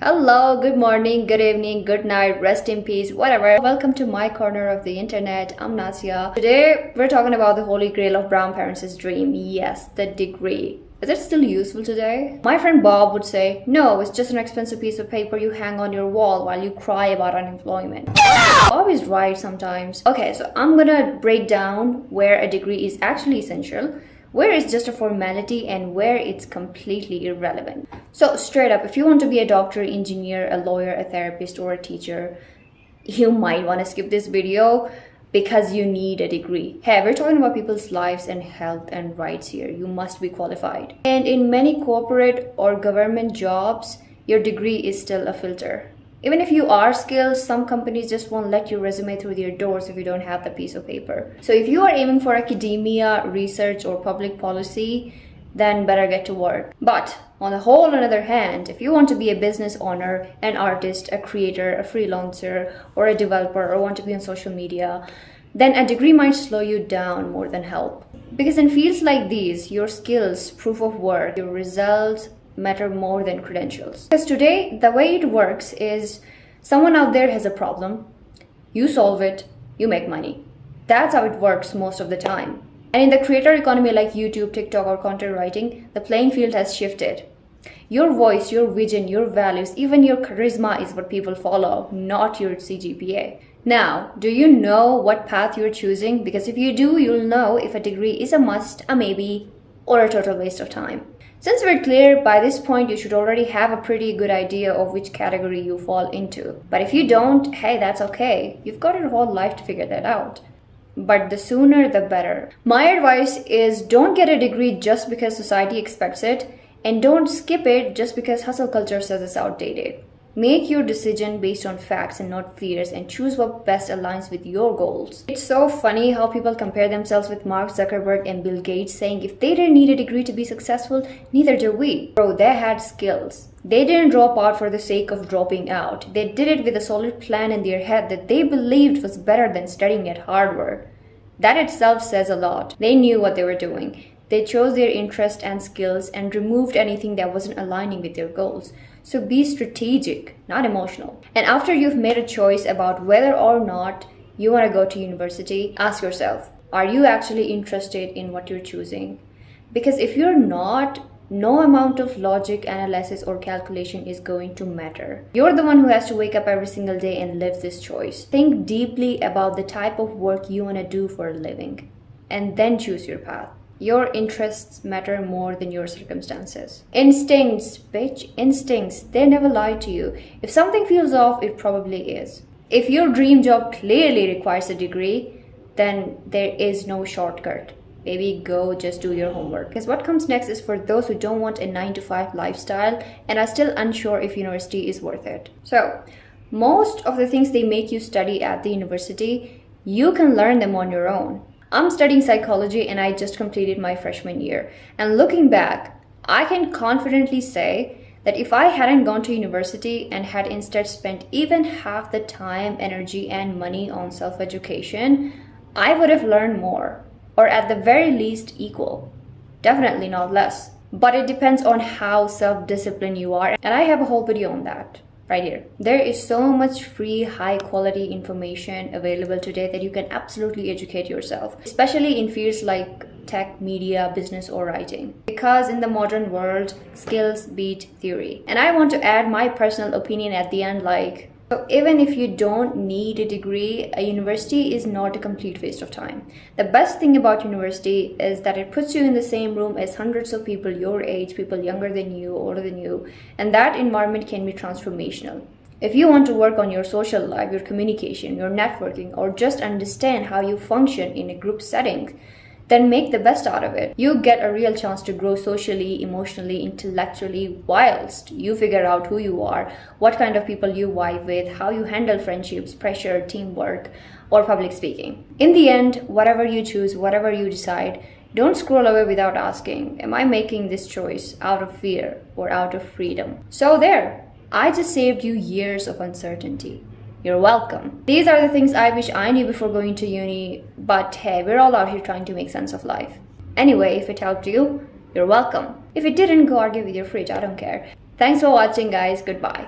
Hello, good morning, good evening, good night, rest in peace, whatever. Welcome to my corner of the internet. I'm Nasia. Today, we're talking about the holy grail of brown parents' dream. Yes, the degree. Is it still useful today? My friend Bob would say, no, it's just an expensive piece of paper you hang on your wall while you cry about unemployment. Bob is right sometimes. Okay, so I'm gonna break down where a degree is actually essential, where it's just a formality, and where it's completely irrelevant. So straight up, if you want to be a doctor, engineer, a lawyer, a therapist, or a teacher, you might want to skip this video because you need a degree. Hey, we're talking about people's lives and health and rights here. You must be qualified. And in many corporate or government jobs, your degree is still a filter. Even if you are skilled, some companies just won't let your resume through their doors if you don't have the piece of paper. So if you are aiming for academia, research, or public policy, then better get to work. But on the whole other hand, if you want to be a business owner, an artist, a creator, a freelancer, or a developer, or want to be on social media, then a degree might slow you down more than help. Because in fields like these, your skills, proof of work, your results matter more than credentials. Because today, the way it works is someone out there has a problem, you solve it, you make money. That's how it works most of the time. And in the creator economy like YouTube, TikTok, or content writing, the playing field has shifted. Your voice, your vision, your values, even your charisma is what people follow, not your CGPA. Now, do you know what path you're choosing? Because if you do, you'll know if a degree is a must, a maybe, or a total waste of time. Since we're clear, by this point you should already have a pretty good idea of which category you fall into. But if you don't, hey, that's okay. You've got your whole life to figure that out. But the sooner the better. My advice is don't get a degree just because society expects it, and don't skip it just because hustle culture says it's outdated. Make your decision based on facts and not fears, and choose what best aligns with your goals. It's so funny how people compare themselves with Mark Zuckerberg and Bill Gates, saying if they didn't need a degree to be successful, neither do we. Bro, they had skills. They didn't drop out for the sake of dropping out. They did it with a solid plan in their head that they believed was better than studying at Harvard. That itself says a lot. They knew what they were doing. They chose their interest and skills and removed anything that wasn't aligning with their goals. So be strategic, not emotional. And after you've made a choice about whether or not you want to go to university, ask yourself, are you actually interested in what you're choosing? Because if you're not, no amount of logic, analysis, or calculation is going to matter. You're the one who has to wake up every single day and live this choice. Think deeply about the type of work you want to do for a living, and then choose your path. Your interests matter more than your circumstances. Instincts, bitch, instincts, they never lie to you. If something feels off, it probably is. If your dream job clearly requires a degree, then there is no shortcut. Baby, go just do your homework. Because what comes next is for those who don't want a 9-to-5 lifestyle and are still unsure if university is worth it. So, most of the things they make you study at the university, you can learn them on your own. I'm studying psychology and I just completed my freshman year. And looking back, I can confidently say that if I hadn't gone to university and had instead spent even half the time, energy, and money on self-education, I would have learned more. Or at the very least equal. Definitely not less. But it depends on how self-disciplined you are. And I have a whole video on that right here. There is so much free, high-quality information available today that you can absolutely educate yourself, especially in fields like tech, media, business, or writing. Because in the modern world, skills beat theory. And I want to add my personal opinion at the end, like, so even if you don't need a degree, a university is not a complete waste of time. The best thing about university is that it puts you in the same room as hundreds of people your age, people younger than you, older than you, and that environment can be transformational. If you want to work on your social life, your communication, your networking, or just understand how you function in a group setting, then make the best out of it. You get a real chance to grow socially, emotionally, intellectually, whilst you figure out who you are, what kind of people you vibe with, how you handle friendships, pressure, teamwork, or public speaking. In the end, whatever you choose, whatever you decide, don't scroll away without asking, am I making this choice out of fear or out of freedom? So there, I just saved you years of uncertainty. You're welcome. These are the things I wish I knew before going to uni, but hey, we're all out here trying to make sense of life. Anyway, if it helped you, you're welcome. If it didn't, go argue with your fridge, I don't care. Thanks for watching, guys. Goodbye.